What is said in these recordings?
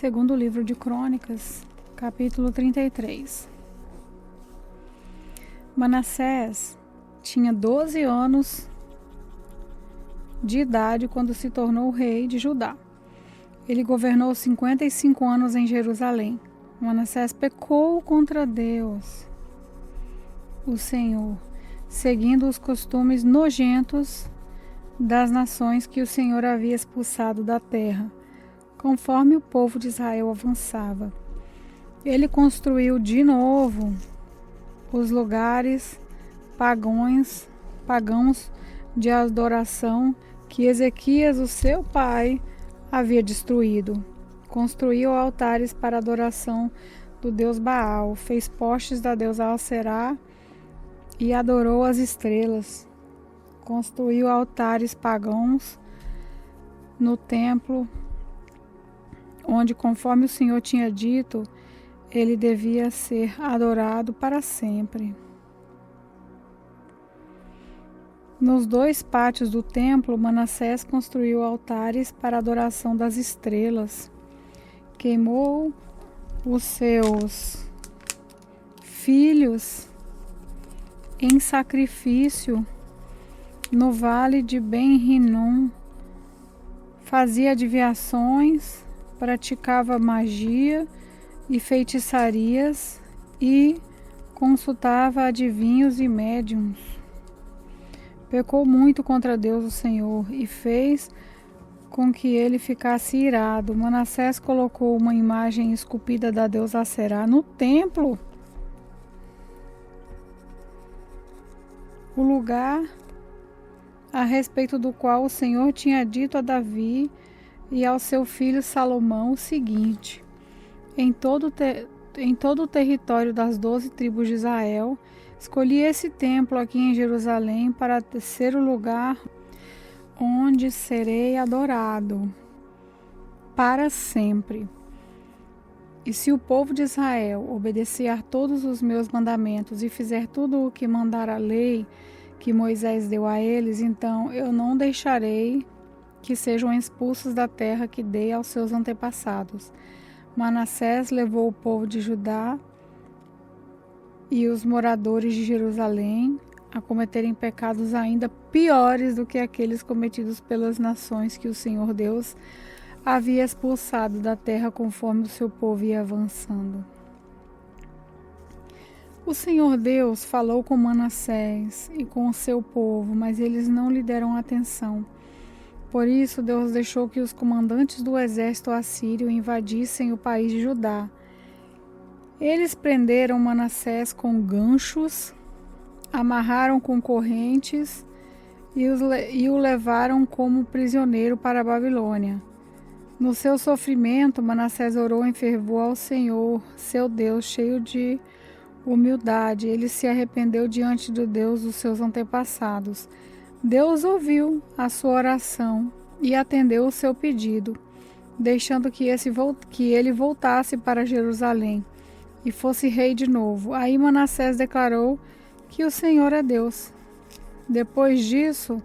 Segundo livro de Crônicas, capítulo 33. Manassés tinha 12 anos de idade quando se tornou rei de Judá. Ele governou 55 anos em Jerusalém. Manassés pecou contra Deus, o Senhor, seguindo os costumes nojentos das nações que o Senhor havia expulsado da terra, conforme o povo de Israel avançava. Ele construiu de novo os lugares pagãos de adoração que Ezequias, o seu pai, havia destruído. Construiu altares para adoração do deus Baal, fez postes da deusa Aserá e adorou as estrelas. Construiu altares pagãos no templo, onde, conforme o Senhor tinha dito, ele devia ser adorado para sempre. Nos 2 pátios do templo, Manassés construiu altares para a adoração das estrelas. Queimou os seus filhos em sacrifício no vale de Ben-Hinnom. Fazia adivinhações, praticava magia e feitiçarias e consultava adivinhos e médiuns. Pecou muito contra Deus, o Senhor, e fez com que ele ficasse irado. Manassés colocou uma imagem esculpida da deusa Aserá no templo, o lugar a respeito do qual o Senhor tinha dito a Davi e ao seu filho Salomão o seguinte: em todo o território das 12 tribos de Israel, escolhi esse templo aqui em Jerusalém para ser o lugar onde serei adorado para sempre. E se o povo de Israel obedecer a todos os meus mandamentos e fizer tudo o que mandar a lei que Moisés deu a eles, então eu não deixarei que sejam expulsos da terra que dei aos seus antepassados. Manassés levou o povo de Judá e os moradores de Jerusalém a cometerem pecados ainda piores do que aqueles cometidos pelas nações que o Senhor Deus havia expulsado da terra conforme o seu povo ia avançando. O Senhor Deus falou com Manassés e com o seu povo, mas eles não lhe deram atenção. Por isso, Deus deixou que os comandantes do exército assírio invadissem o país de Judá. Eles prenderam Manassés com ganchos, amarraram com correntes e o levaram como prisioneiro para a Babilônia. No seu sofrimento, Manassés orou em fervor ao Senhor, seu Deus, cheio de humildade. Ele se arrependeu diante do Deus dos seus antepassados. Deus ouviu a sua oração e atendeu o seu pedido, deixando que ele voltasse para Jerusalém e fosse rei de novo. Aí Manassés declarou que o Senhor é Deus. Depois disso,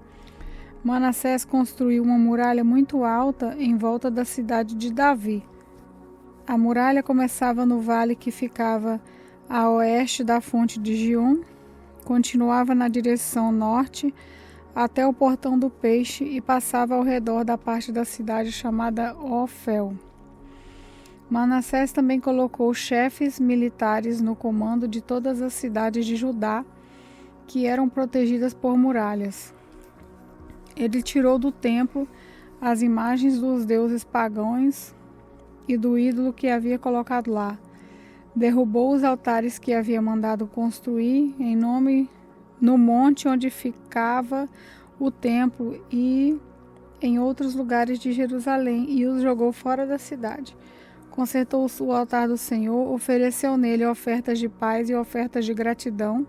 Manassés construiu uma muralha muito alta em volta da cidade de Davi. A muralha começava no vale que ficava a oeste da fonte de Gion, continuava na direção norte até o portão do peixe e passava ao redor da parte da cidade chamada Ofel. Manassés também colocou chefes militares no comando de todas as cidades de Judá que eram protegidas por muralhas. Ele tirou do templo as imagens dos deuses pagãos e do ídolo que havia colocado lá. Derrubou os altares que havia mandado construir no monte onde ficava o templo e em outros lugares de Jerusalém e os jogou fora da cidade. Consertou o altar do Senhor, ofereceu nele ofertas de paz e ofertas de gratidão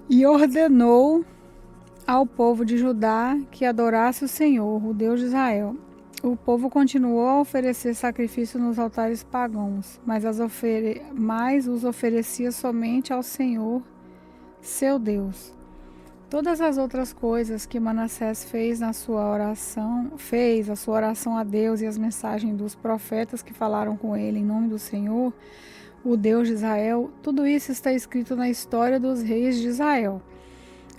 e ordenou ao povo de Judá que adorasse o Senhor, o Deus de Israel. O povo continuou a oferecer sacrifício nos altares pagãos, mas os oferecia somente ao Senhor, seu Deus. Todas as outras coisas que Manassés fez a sua oração a Deus e as mensagens dos profetas que falaram com ele em nome do Senhor, o Deus de Israel, tudo isso está escrito na história dos reis de Israel.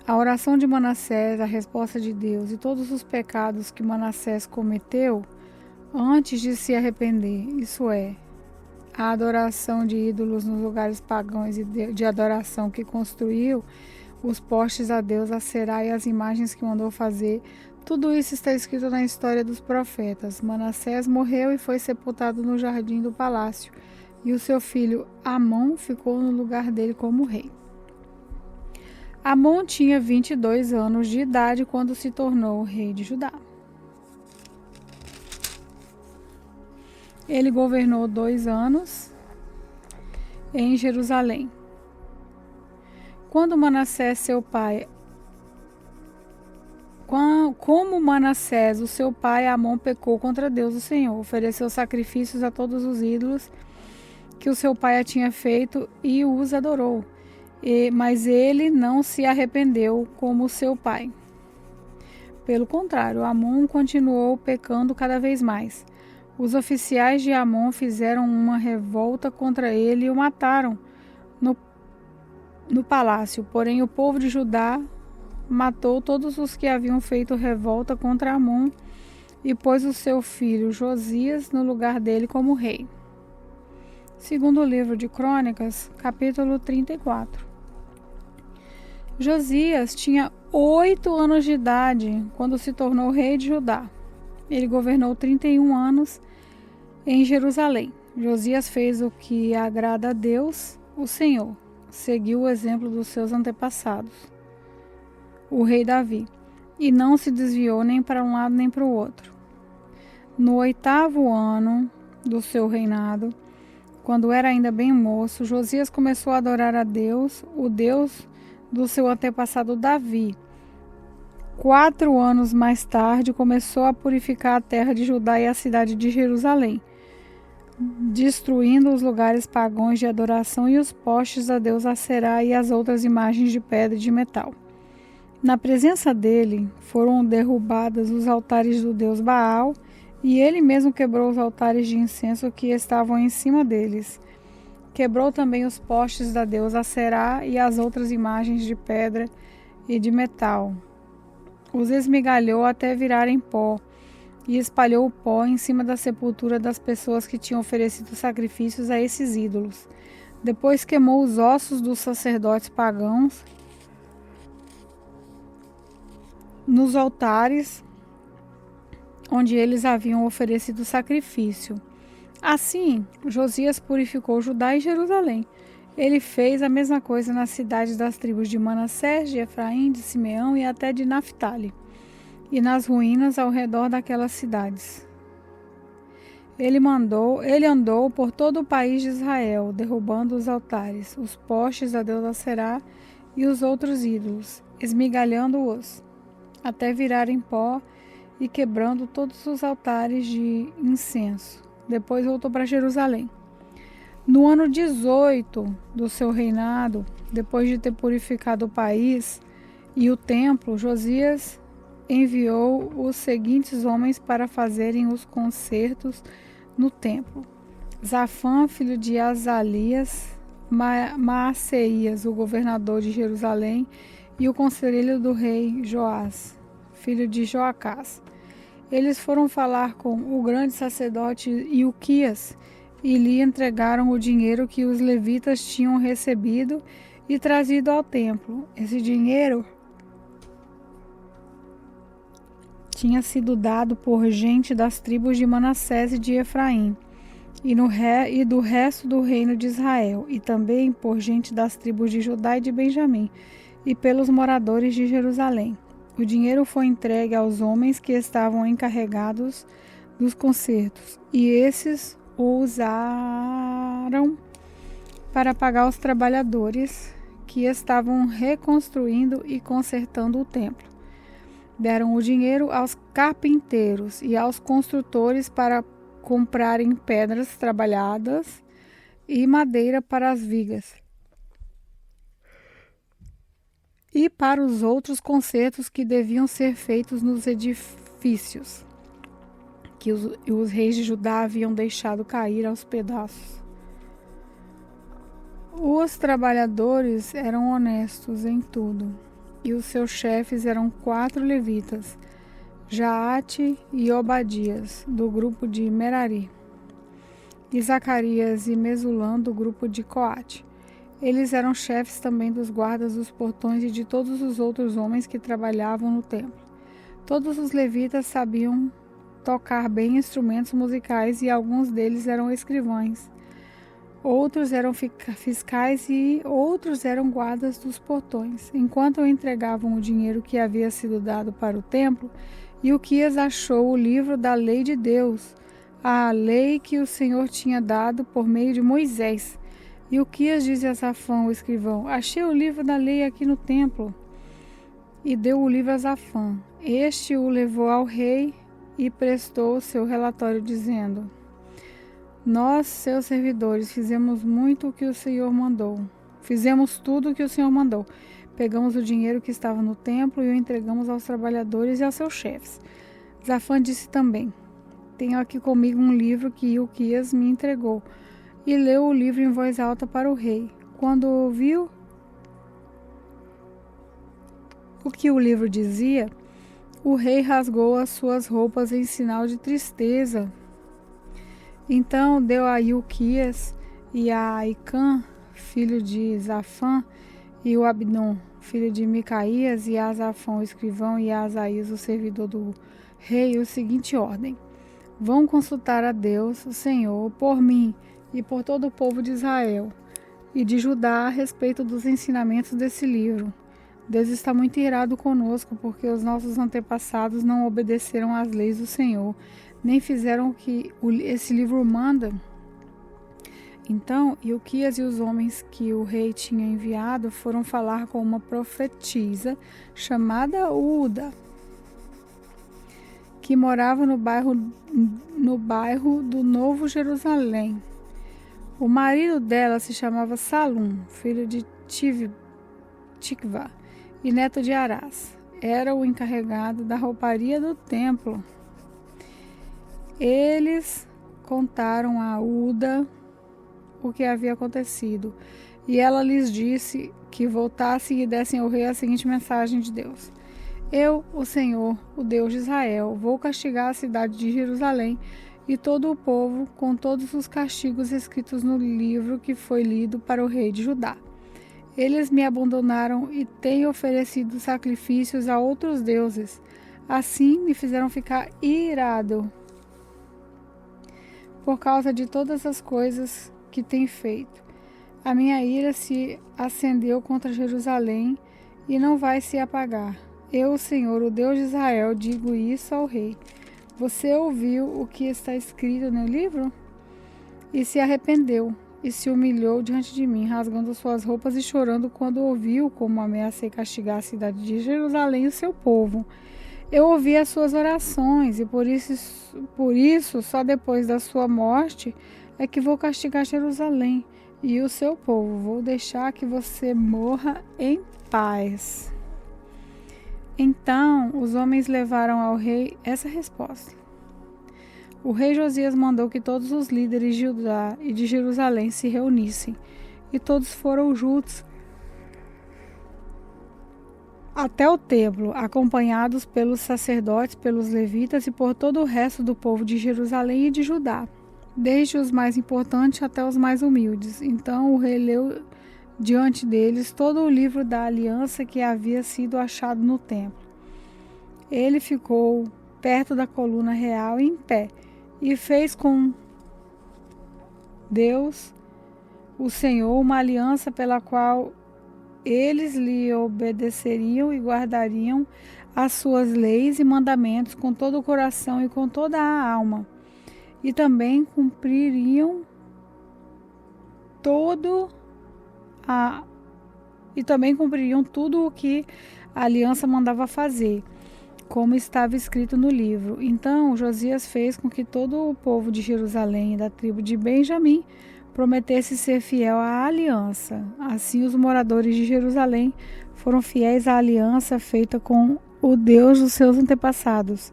A oração de Manassés, a resposta de Deus e todos os pecados que Manassés cometeu antes de se arrepender, isso é, a adoração de ídolos nos lugares pagãos e de adoração que construiu, os postes a Deus, a Será e as imagens que mandou fazer, tudo isso está escrito na história dos profetas. Manassés morreu e foi sepultado no jardim do palácio, e o seu filho Amon ficou no lugar dele como rei. Amon tinha 22 anos de idade quando se tornou rei de Judá. Ele governou 2 anos em Jerusalém. Como Manassés, o seu pai, Amon pecou contra Deus, o Senhor, ofereceu sacrifícios a todos os ídolos que o seu pai tinha feito e os adorou. Mas ele não se arrependeu como seu pai. Pelo contrário, Amon continuou pecando cada vez mais. Os oficiais de Amon fizeram uma revolta contra ele e o mataram no palácio. Porém, o povo de Judá matou todos os que haviam feito revolta contra Amon e pôs o seu filho Josias no lugar dele como rei. Segundo o livro de Crônicas, capítulo 34. Josias tinha 8 anos de idade quando se tornou rei de Judá. Ele governou 31 anos em Jerusalém. Josias fez o que agrada a Deus, o Senhor. Seguiu o exemplo dos seus antepassados, o rei Davi, e não se desviou nem para um lado nem para o outro. No 8º ano do seu reinado, quando era ainda bem moço, Josias começou a adorar a Deus, o Deus do seu antepassado Davi. 4 anos mais tarde, começou a purificar a terra de Judá e a cidade de Jerusalém, destruindo os lugares pagãos de adoração e os postes a Deus Aserá e as outras imagens de pedra e de metal. Na presença dele foram derrubados os altares do deus Baal, e ele mesmo quebrou os altares de incenso que estavam em cima deles. Quebrou também os postes da deusa Aserá e as outras imagens de pedra e de metal. Os esmigalhou até virarem pó, e espalhou o pó em cima da sepultura das pessoas que tinham oferecido sacrifícios a esses ídolos. Depois queimou os ossos dos sacerdotes pagãos nos altares onde eles haviam oferecido sacrifício. Assim, Josias purificou Judá e Jerusalém. Ele fez a mesma coisa nas cidades das tribos de Manassés, de Efraim, de Simeão e até de Naftali, e nas ruínas ao redor daquelas cidades. Ele andou por todo o país de Israel, derrubando os altares, os postes da deusa Será e os outros ídolos, esmigalhando-os, até virarem pó e quebrando todos os altares de incenso. Depois voltou para Jerusalém. No ano 18 do seu reinado, depois de ter purificado o país e o templo, Josias enviou os seguintes homens para fazerem os concertos no templo: Zafã, filho de Azalias, Maaseias, o governador de Jerusalém, e o conselheiro do rei Joás, filho de Joacás. Eles foram falar com o grande sacerdote Ilquias e lhe entregaram o dinheiro que os levitas tinham recebido e trazido ao templo. Esse dinheiro tinha sido dado por gente das tribos de Manassés e de Efraim, e do resto do reino de Israel, e também por gente das tribos de Judá e de Benjamim, e pelos moradores de Jerusalém. O dinheiro foi entregue aos homens que estavam encarregados dos concertos, e esses o usaram para pagar os trabalhadores que estavam reconstruindo e consertando o templo. Deram o dinheiro aos carpinteiros e aos construtores para comprarem pedras trabalhadas e madeira para as vigas. e para os outros concertos que deviam ser feitos nos edifícios que os reis de Judá haviam deixado cair aos pedaços. Os trabalhadores eram honestos em tudo, e os seus chefes eram 4 levitas, Jaate e Obadias, do grupo de Merari, e Zacarias e Mesulã, do grupo de Coate. Eles eram chefes também dos guardas dos portões e de todos os outros homens que trabalhavam no templo. Todos os levitas sabiam tocar bem instrumentos musicais e alguns deles eram escrivães. Outros eram fiscais e outros eram guardas dos portões. Enquanto entregavam o dinheiro que havia sido dado para o templo, Ilquias achou o livro da lei de Deus, a lei que o Senhor tinha dado por meio de Moisés. Ilquias disse a Safã, o escrivão: achei o livro da lei aqui no templo. E deu o livro a Safã. Este o levou ao rei e prestou o seu relatório, dizendo: nós, seus servidores, fizemos muito o que o Senhor mandou. Fizemos tudo o que o Senhor mandou. Pegamos o dinheiro que estava no templo e o entregamos aos trabalhadores e aos seus chefes. Safã disse também: tenho aqui comigo um livro que Ilquias me entregou. E leu o livro em voz alta para o rei. Quando ouviu o que o livro dizia, o rei rasgou as suas roupas em sinal de tristeza. Então deu a Ilquias e a Aicã, filho de Safã, e o Abdon, filho de Micaías, e a Safã, o escrivão, e a Asaías, o servidor do rei, a seguinte ordem: vão consultar a Deus, o Senhor, por mim e por todo o povo de Israel e de Judá a respeito dos ensinamentos desse livro. Deus está muito irado conosco, porque os nossos antepassados não obedeceram às leis do Senhor, nem fizeram o que esse livro manda. Então, Ilquias e os homens que o rei tinha enviado foram falar com uma profetisa chamada Uda, que morava no bairro do Novo Jerusalém. O marido dela se chamava Salum, filho de Tikvá e neto de Arás. Era o encarregado da rouparia do templo. Eles contaram a Uda o que havia acontecido, e ela lhes disse que voltassem e dessem ao rei a seguinte mensagem de Deus: eu, o Senhor, o Deus de Israel, vou castigar a cidade de Jerusalém e todo o povo com todos os castigos escritos no livro que foi lido para o rei de Judá. Eles me abandonaram e têm oferecido sacrifícios a outros deuses. Assim me fizeram ficar irado por causa de todas as coisas que têm feito. A minha ira se acendeu contra Jerusalém e não vai se apagar. Eu, o Senhor, o Deus de Israel, digo isso ao rei. Você ouviu o que está escrito no livro? E se arrependeu e se humilhou diante de mim, rasgando suas roupas e chorando quando ouviu como ameacei castigar a cidade de Jerusalém e o seu povo. Eu ouvi as suas orações e por isso só depois da sua morte é que vou castigar Jerusalém e o seu povo. Vou deixar que você morra em paz. Então os homens levaram ao rei essa resposta. O rei Josias mandou que todos os líderes de Judá e de Jerusalém se reunissem, e todos foram juntos até o templo, acompanhados pelos sacerdotes, pelos levitas e por todo o resto do povo de Jerusalém e de Judá, desde os mais importantes até os mais humildes. Então o rei leu diante deles todo o livro da aliança que havia sido achado no templo. Ele ficou perto da coluna real em pé e fez com Deus, o Senhor, uma aliança pela qual eles lhe obedeceriam e guardariam as suas leis e mandamentos com todo o coração e com toda a alma, e também cumpririam tudo o que a aliança mandava fazer, como estava escrito no livro. Então Josias fez com que todo o povo de Jerusalém e da tribo de Benjamim prometesse ser fiel à aliança. Assim, os moradores de Jerusalém foram fiéis à aliança feita com o Deus dos seus antepassados.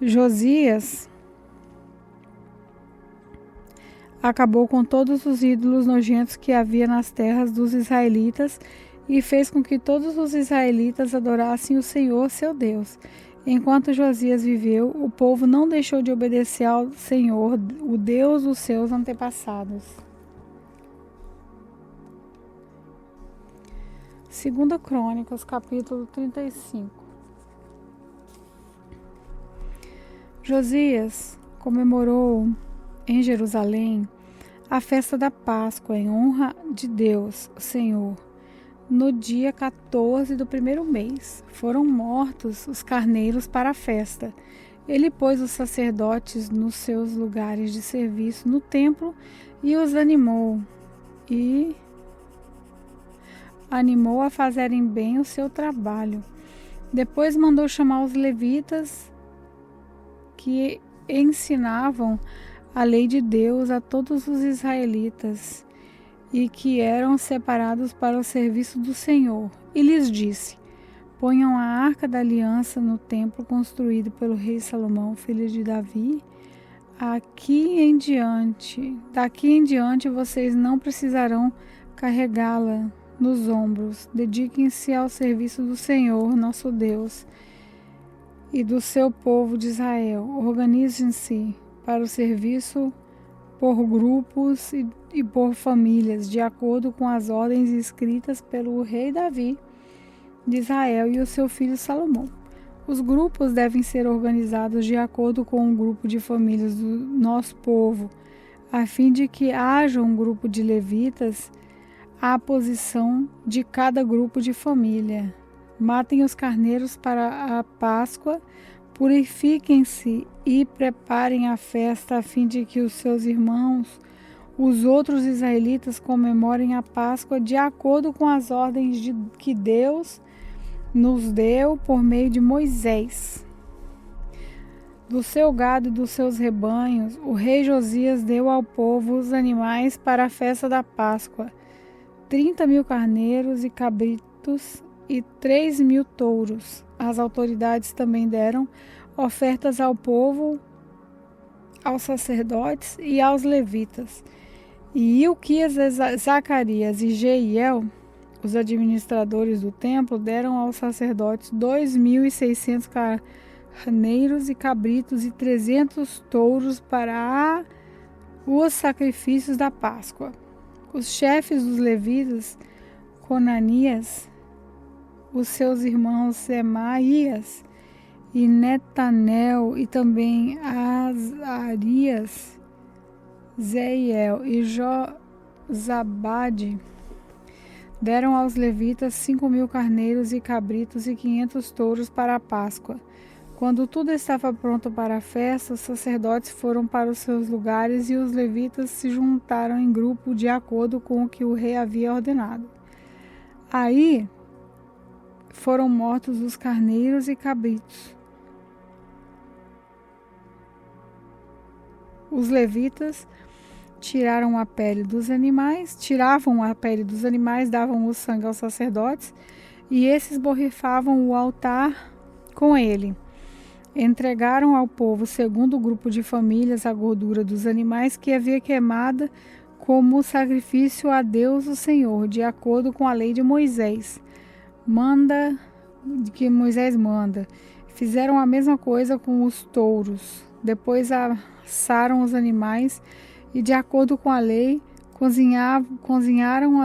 Josias acabou com todos os ídolos nojentos que havia nas terras dos israelitas e fez com que todos os israelitas adorassem o Senhor, seu Deus. Enquanto Josias viveu, o povo não deixou de obedecer ao Senhor, o Deus dos seus antepassados. 2 Crônicas, capítulo 35. Josias comemorou em Jerusalém a festa da Páscoa em honra de Deus, o Senhor. No dia 14 do primeiro mês, foram mortos os carneiros para a festa. Ele pôs os sacerdotes nos seus lugares de serviço no templo e os animou a fazerem bem o seu trabalho. Depois mandou chamar os levitas que ensinavam a lei de Deus a todos os israelitas e que eram separados para o serviço do Senhor. E lhes disse: ponham a arca da aliança no templo construído pelo rei Salomão, filho de Davi. Daqui em diante vocês não precisarão carregá-la nos ombros. Dediquem-se ao serviço do Senhor, nosso Deus, e do seu povo de Israel. Organizem-se para o serviço por grupos e por famílias, de acordo com as ordens escritas pelo rei Davi de Israel e o seu filho Salomão. Os grupos devem ser organizados de acordo com o grupo de famílias do nosso povo, a fim de que haja um grupo de levitas à posição de cada grupo de família. Matem os carneiros para a Páscoa, purifiquem-se e preparem a festa a fim de que os seus irmãos, os outros israelitas, comemorem a Páscoa de acordo com as ordens que Deus nos deu por meio de Moisés. Do seu gado e dos seus rebanhos, o rei Josias deu ao povo os animais para a festa da Páscoa: 30.000 carneiros e cabritos e 3.000 touros. As autoridades também deram ofertas ao povo, aos sacerdotes e aos levitas. E Ilquias, Zacarias e Jeiel, os administradores do templo, deram aos sacerdotes 2.600 carneiros e cabritos e 300 touros para os sacrifícios da Páscoa. Os chefes dos levitas, Conanias, os seus irmãos Semaías e Netanel, e também Azarias, Zeiel e Jozabade, deram aos levitas 5.000 carneiros e cabritos e 500 touros para a Páscoa. Quando tudo estava pronto para a festa, os sacerdotes foram para os seus lugares e os levitas se juntaram em grupo de acordo com o que o rei havia ordenado. Aí foram mortos os carneiros e cabritos. Os levitas tiravam a pele dos animais, davam o sangue aos sacerdotes, e esses borrifavam o altar com ele. Entregaram ao povo, segundo o grupo de famílias, a gordura dos animais que havia queimada como sacrifício a Deus o Senhor, de acordo com a lei de Moisés. Moisés manda. Fizeram a mesma coisa com os touros. Depois assaram os animais e, de acordo com a lei, cozinharam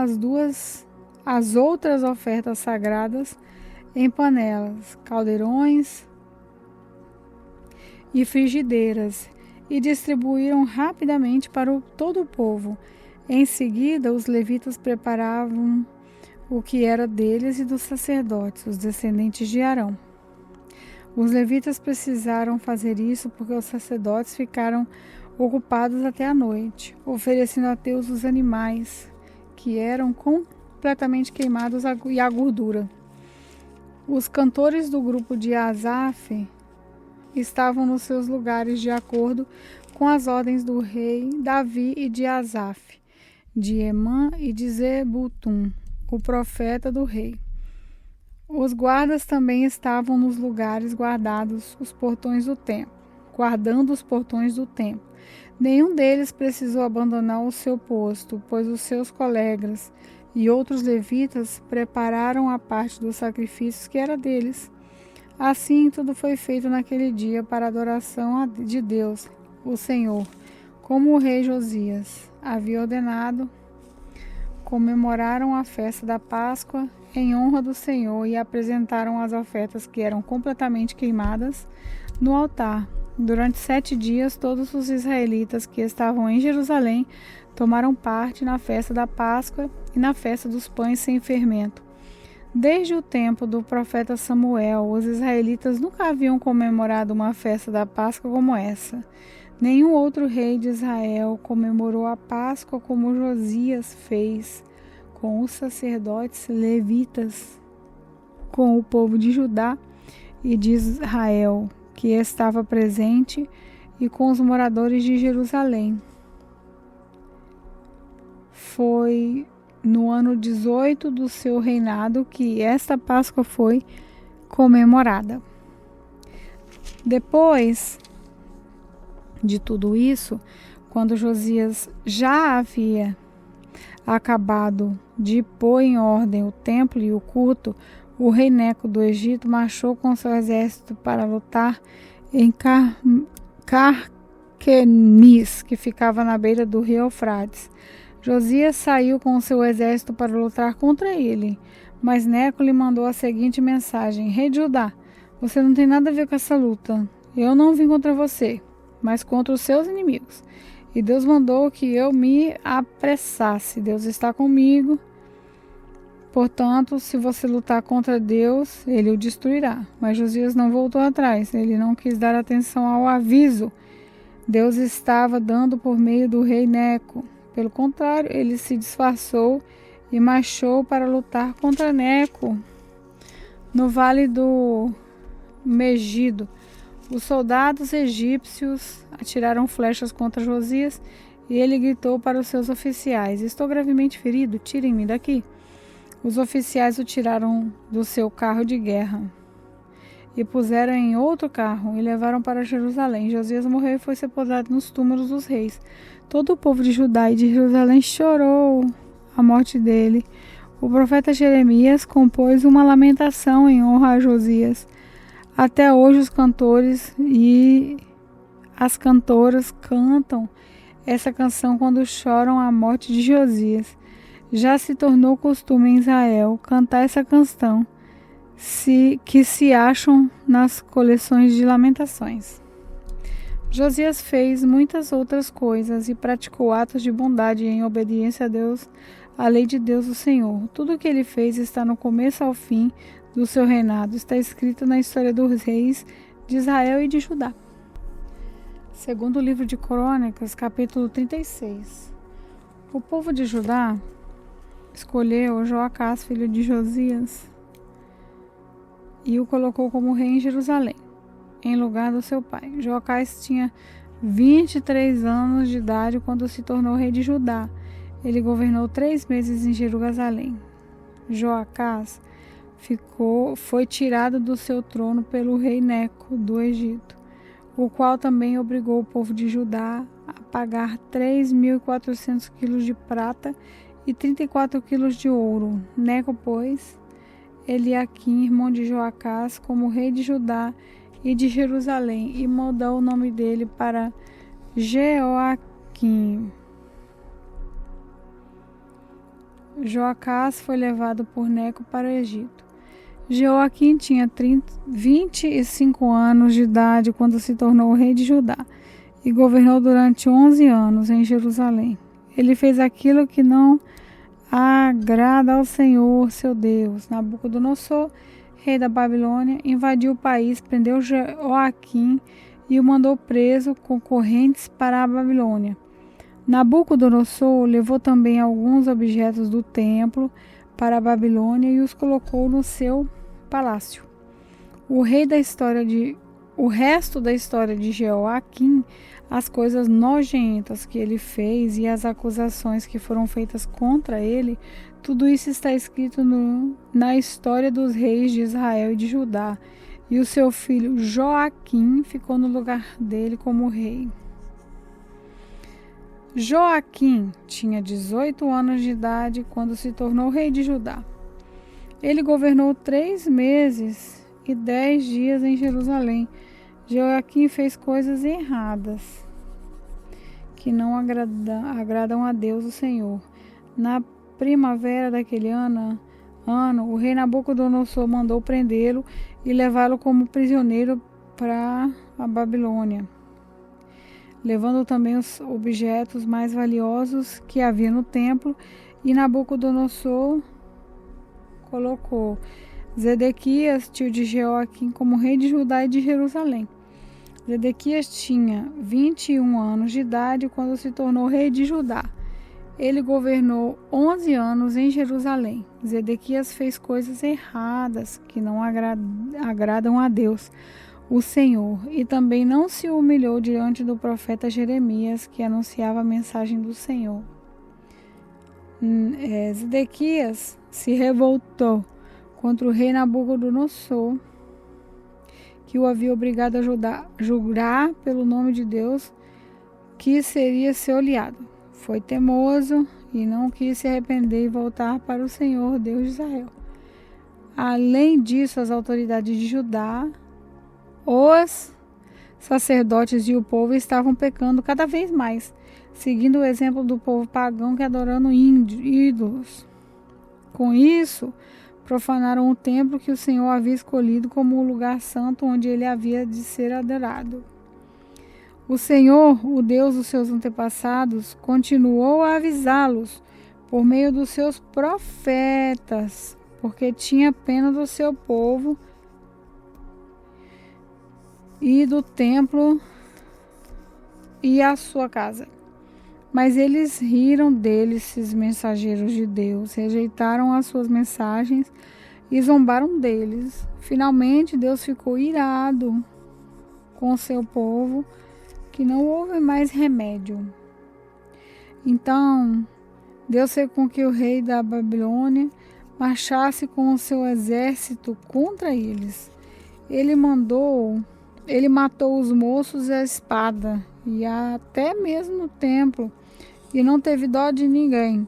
as outras ofertas sagradas em panelas, caldeirões e frigideiras, e distribuíram rapidamente para todo o povo. Em seguida, os levitas preparavam o que era deles e dos sacerdotes, os descendentes de Arão. Os levitas precisaram fazer isso porque os sacerdotes ficaram ocupados até a noite, oferecendo a Deus os animais que eram completamente queimados e a gordura. Os cantores do grupo de Asaf estavam nos seus lugares de acordo com as ordens do rei Davi e de Asaf. de Emã e de Zebutum, o profeta do rei. Os guardas também estavam nos lugares guardando os portões do templo. Nenhum deles precisou abandonar o seu posto, pois os seus colegas e outros levitas prepararam a parte dos sacrifícios que era deles. Assim, tudo foi feito naquele dia para a adoração de Deus, o Senhor, como o rei Josias havia ordenado. Comemoraram a festa da Páscoa em honra do Senhor e apresentaram as ofertas que eram completamente queimadas no altar. Durante 7 dias, todos os israelitas que estavam em Jerusalém tomaram parte na festa da Páscoa e na festa dos pães sem fermento. Desde o tempo do profeta Samuel, os israelitas nunca haviam comemorado uma festa da Páscoa como essa. Nenhum outro rei de Israel comemorou a Páscoa como Josias fez, com os sacerdotes levitas, com o povo de Judá e de Israel, que estava presente, e com os moradores de Jerusalém. Foi no ano 18 do seu reinado que esta Páscoa foi comemorada. Depois de tudo isso, quando Josias já havia acabado de pôr em ordem o templo e o culto, o rei Neco do Egito marchou com seu exército para lutar em Carquemis, que ficava na beira do rio Eufrates. Josias saiu com seu exército para lutar contra ele, mas Neco lhe mandou a seguinte mensagem: Rei de Judá, você não tem nada a ver com essa luta. Eu não vim contra você, mas contra os seus inimigos. E Deus mandou que eu me apressasse. Deus está comigo. Portanto, se você lutar contra Deus, ele o destruirá. Mas Josias não voltou atrás. Ele não quis dar atenção ao aviso. Deus estava dando por meio do rei Neco. Pelo contrário, ele se disfarçou e marchou para lutar contra Neco no vale do Megido. Os soldados egípcios atiraram flechas contra Josias e ele gritou para os seus oficiais: Estou gravemente ferido, tirem-me daqui. Os oficiais o tiraram do seu carro de guerra e puseram em outro carro e levaram para Jerusalém. Josias morreu e foi sepultado nos túmulos dos reis. Todo o povo de Judá e de Jerusalém chorou a morte dele. O profeta Jeremias compôs uma lamentação em honra a Josias. Até hoje os cantores e as cantoras cantam essa canção quando choram a morte de Josias. Já se tornou costume em Israel cantar essa canção, que se acham nas coleções de lamentações. Josias fez muitas outras coisas e praticou atos de bondade em obediência a Deus, a lei de Deus o Senhor. Tudo o que ele fez está no começo ao fim do seu reinado. Está escrito na história dos reis de Israel e de Judá. Segundo o livro de Crônicas, capítulo 36. O povo de Judá escolheu Joacás, filho de Josias, e o colocou como rei em Jerusalém, em lugar do seu pai. Joacás tinha 23 anos de idade quando se tornou rei de Judá. Ele governou 3 meses em Jerusalém. Joacás foi tirado do seu trono pelo rei Neco do Egito, o qual também obrigou o povo de Judá a pagar 3.400 quilos de prata e 34 quilos de ouro. Neco pôs Eliaquim, irmão de Joacás, como rei de Judá e de Jerusalém, e mudou o nome dele para Jeoaquim. Joacás foi levado por Neco para o Egito. Jeoaquim tinha 25 anos de idade quando se tornou rei de Judá e governou durante 11 anos em Jerusalém. Ele fez aquilo que não agrada ao Senhor, seu Deus. Nabucodonosor, rei da Babilônia, invadiu o país, prendeu Joaquim e o mandou preso com correntes para a Babilônia. Nabucodonosor levou também alguns objetos do templo para a Babilônia e os colocou no seu palácio. O rei da história de O resto da história de Jeoaquim, as coisas nojentas que ele fez e as acusações que foram feitas contra ele, tudo isso está escrito na história dos reis de Israel e de Judá. E o seu filho Joaquim ficou no lugar dele como rei. Joaquim tinha 18 anos de idade quando se tornou rei de Judá. Ele governou 3 meses e 10 dias em Jerusalém. Joaquim fez coisas erradas que não agradam a Deus, o Senhor. Na primavera daquele ano, o rei Nabucodonosor mandou prendê-lo e levá-lo como prisioneiro para a Babilônia, levando também os objetos mais valiosos que havia no templo, e Nabucodonosor colocou Zedequias, tio de Jeoaquim, como rei de Judá e de Jerusalém. Zedequias tinha 21 anos de idade quando se tornou rei de Judá. Ele governou 11 anos em Jerusalém. Zedequias fez coisas erradas que não agradam a Deus, o Senhor, e também não se humilhou diante do profeta Jeremias, que anunciava a mensagem do Senhor. Zedequias se revoltou contra o rei Nabucodonosor, que o havia obrigado a jurar pelo nome de Deus que seria seu aliado. Foi teimoso e não quis se arrepender e voltar para o Senhor, Deus de Israel. Além disso, as autoridades de Judá, os sacerdotes e o povo estavam pecando cada vez mais, seguindo o exemplo do povo pagão que adorando ídolos. Com isso, profanaram o templo que o Senhor havia escolhido como o lugar santo onde ele havia de ser adorado. O Senhor, o Deus dos seus antepassados, continuou a avisá-los por meio dos seus profetas, porque tinha pena do seu povo e do templo e a sua casa. Mas eles riram deles, esses mensageiros de Deus, rejeitaram as suas mensagens e zombaram deles. Finalmente, Deus ficou irado com o seu povo, que não houve mais remédio. Então, Deus fez com que o rei da Babilônia marchasse com o seu exército contra eles. Ele matou os moços à espada e até mesmo no templo, e não teve dó de ninguém,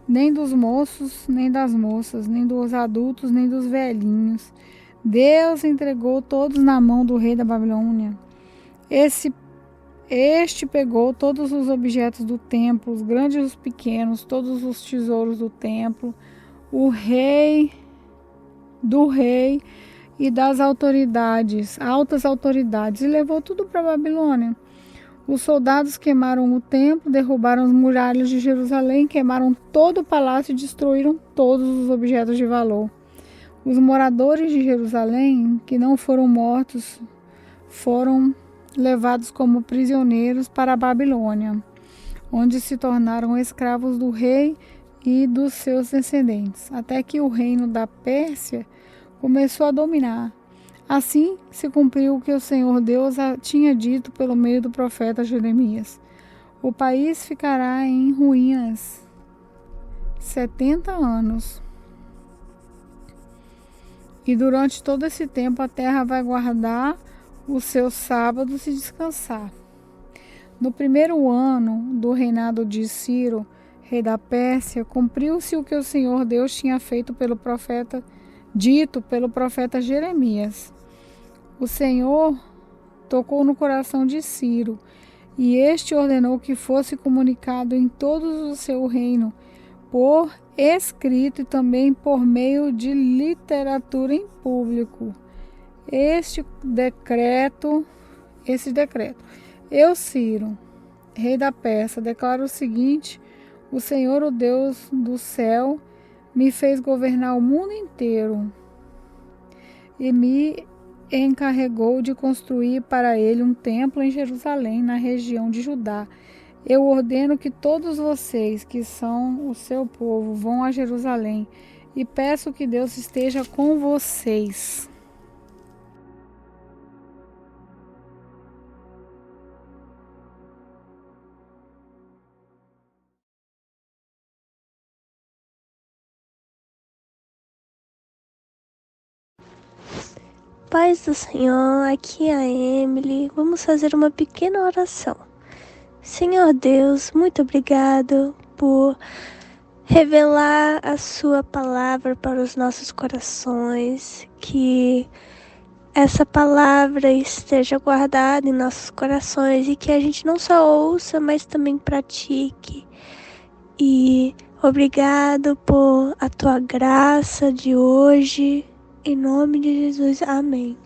nem dos moços, nem das moças, nem dos adultos, nem dos velhinhos. Deus entregou todos na mão do rei da Babilônia. Este pegou todos os objetos do templo, os grandes e os pequenos, todos os tesouros do templo, do rei e das altas autoridades, e levou tudo para a Babilônia. Os soldados queimaram o templo, derrubaram as muralhas de Jerusalém, queimaram todo o palácio e destruíram todos os objetos de valor. Os moradores de Jerusalém, que não foram mortos, foram levados como prisioneiros para a Babilônia, onde se tornaram escravos do rei e dos seus descendentes, até que o reino da Pérsia começou a dominar. Assim se cumpriu o que o Senhor Deus tinha dito pelo meio do profeta Jeremias. O país ficará em ruínas 70 anos. E durante todo esse tempo a terra vai guardar os seus sábados e descansar. No primeiro ano do reinado de Ciro, rei da Pérsia, cumpriu-se o que o Senhor Deus tinha feito dito pelo profeta Jeremias. O Senhor tocou no coração de Ciro, e este ordenou que fosse comunicado em todo o seu reino, por escrito e também por meio de literatura em público. Esse decreto, eu, Ciro, rei da Pérsia, declaro o seguinte: o Senhor, o Deus do céu, me fez governar o mundo inteiro e me encarregou de construir para ele um templo em Jerusalém, na região de Judá. Eu ordeno que todos vocês, que são o seu povo, vão a Jerusalém, e peço que Deus esteja com vocês. paz do Senhor, aqui é a Emily. Vamos fazer uma pequena oração. Senhor Deus, muito obrigado por revelar a sua palavra para os nossos corações, que essa palavra esteja guardada em nossos corações e que a gente não só ouça, mas também pratique. E obrigado por a tua graça de hoje. Em nome de Jesus, amém.